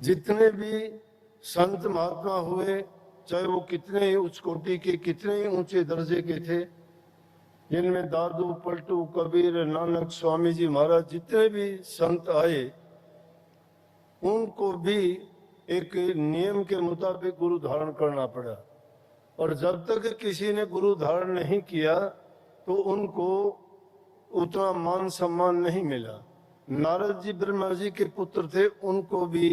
जितने भी संत महात्मा हुए, चाहे वो कितने ही उच्च कोटि के, कितने ही ऊंचे दर्जे के थे, जिनमें दादू, पलटू, कबीर, नानक, स्वामी जी महाराज, जितने भी संत आए, उनको भी एक नियम के मुताबिक गुरु धारण करना पड़ा। और जब तक किसी ने गुरु धारण नहीं किया तो उनको उतना मान सम्मान नहीं मिला। नारद जी ब्रह्मा जी के पुत्र थे, उनको भी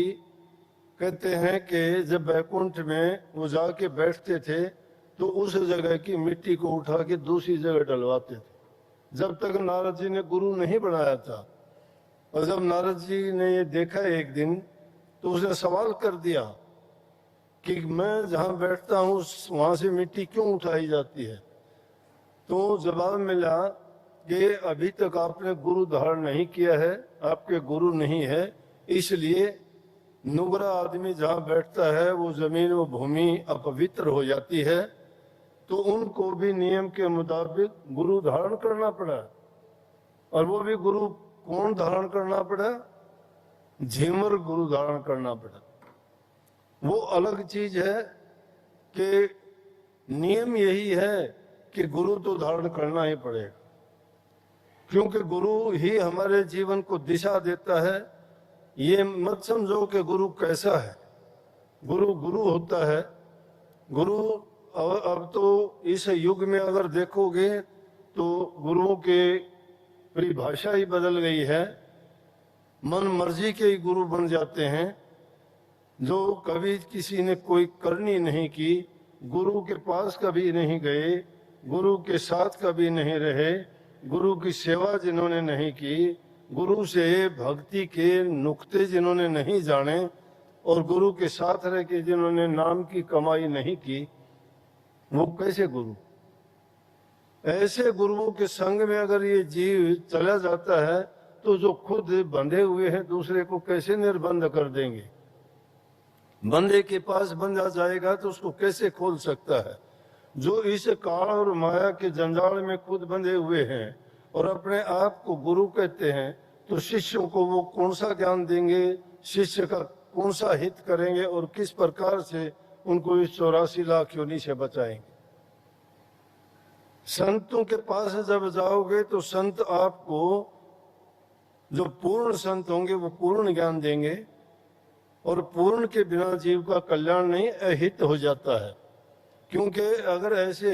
कहते हैं कि जब बैकुंठ में वो जाके बैठते थे तो उस जगह की मिट्टी को उठा के दूसरी जगह डलवाते थे, जब तक नारद जी ने गुरु नहीं बनाया था। और जब नारद जी ने ये देखा एक दिन, तो उसने सवाल कर दिया कि मैं जहां बैठता हूं वहां से मिट्टी क्यों उठाई जाती है। तो जवाब मिला कि अभी तक आपने गुरु धारण नहीं किया है, आपके गुरु नहीं है, इसलिए नुगरा आदमी जहां बैठता है वो जमीन, वो भूमि अपवित्र हो जाती है। तो उनको भी नियम के मुताबिक गुरु धारण करना पड़ा। और वो भी गुरु कौन धारण करना पड़ा? झिमर गुरु धारण करना पड़ा। वो अलग चीज है कि नियम यही है कि गुरु तो धारण करना ही पड़ेगा, क्योंकि गुरु ही हमारे जीवन को दिशा देता है। ये मत समझो कि गुरु कैसा है, गुरु गुरु होता है। गुरु अब तो इस युग में अगर देखोगे तो गुरुओं के परिभाषा ही बदल गई है। मन मर्जी के ही गुरु बन जाते हैं, जो कभी किसी ने कोई करनी नहीं की, गुरु के पास कभी नहीं गए, गुरु के साथ कभी नहीं रहे, गुरु की सेवा जिन्होंने नहीं की, गुरु से भक्ति के नुक्ते जिन्होंने नहीं जाने, और गुरु के साथ रह के जिन्होंने नाम की कमाई नहीं की, वो कैसे गुरु? ऐसे गुरुओं के संग में अगर ये जीव चला जाता है तो जो खुद बंधे हुए हैं दूसरे को कैसे निर्बंध कर देंगे? बंदे के पास बंधा जाएगा तो उसको कैसे खोल सकता है? जो इस काल और माया के जंजाल में खुद बंधे हुए हैं और अपने आप को गुरु कहते हैं, तो शिष्यों को वो कौन सा ज्ञान देंगे, शिष्य का कौन सा हित करेंगे और किस प्रकार से उनको इस 84 लाख योनि से बचाएंगे? संतों के पास जब जाओगे तो संत आपको, जो पूर्ण संत होंगे, वो पूर्ण ज्ञान देंगे, और पूर्ण के बिना जीव का कल्याण नहीं, अहित हो जाता है। क्योंकि अगर ऐसे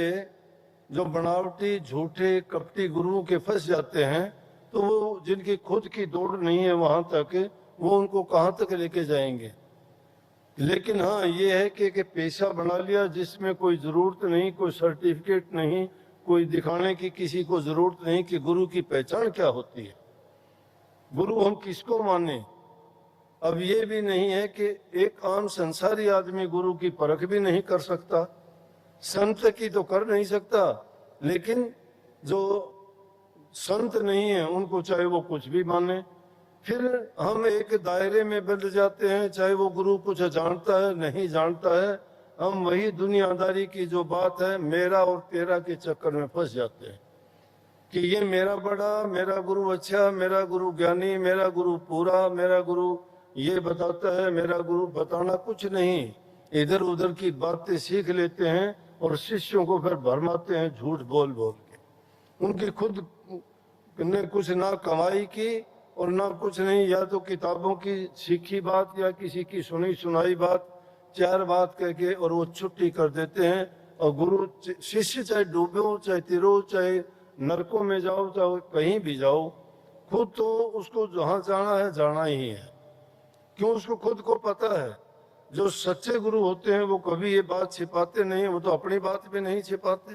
जो बनावटी, झूठे, कपटी गुरुओं के फंस जाते हैं तो वो, जिनकी खुद की दौड़ नहीं है वहां तक, वो उनको कहां तक लेके जाएंगे। लेकिन हाँ, ये है कि पैसा बना लिया जिसमें कोई जरूरत नहीं, कोई सर्टिफिकेट नहीं, कोई दिखाने की किसी को जरूरत नहीं कि गुरु की पहचान क्या होती है, गुरु हम किसको माने। अब ये भी नहीं है कि एक आम संसारी आदमी गुरु की परख भी नहीं कर सकता, संत की तो कर नहीं सकता, लेकिन जो संत नहीं है उनको चाहे वो कुछ भी माने। फिर हम एक दायरे में बंध जाते हैं, चाहे वो गुरु कुछ जानता है नहीं जानता है, हम वही दुनियादारी की जो बात है, मेरा और तेरा के चक्कर में फंस जाते हैं कि ये मेरा बड़ा, मेरा गुरु अच्छा, मेरा गुरु ज्ञानी, मेरा गुरु पूरा, मेरा गुरु ये बताता है, मेरा गुरु बताना कुछ नहीं। इधर उधर की बातें सीख लेते हैं और शिष्यों को फिर भरमाते हैं झूठ बोल बोल के। उनकी खुद ने कुछ ना कमाई की और ना कुछ नहीं, या तो किताबों की सीखी बात या किसी की सुनी सुनाई बात, चार बात कह के और वो छुट्टी कर देते हैं। और गुरु, शिष्य चाहे डूबे हो, चाहे तिरो, चाहे नरकों में जाओ, चाहे कहीं भी जाओ, खुद तो उसको जहां जाना है जाना ही है। क्यों? उसको खुद को पता है। जो सच्चे गुरु होते हैं वो कभी ये बात छिपाते नहीं, वो तो अपनी बात भी नहीं छिपाते।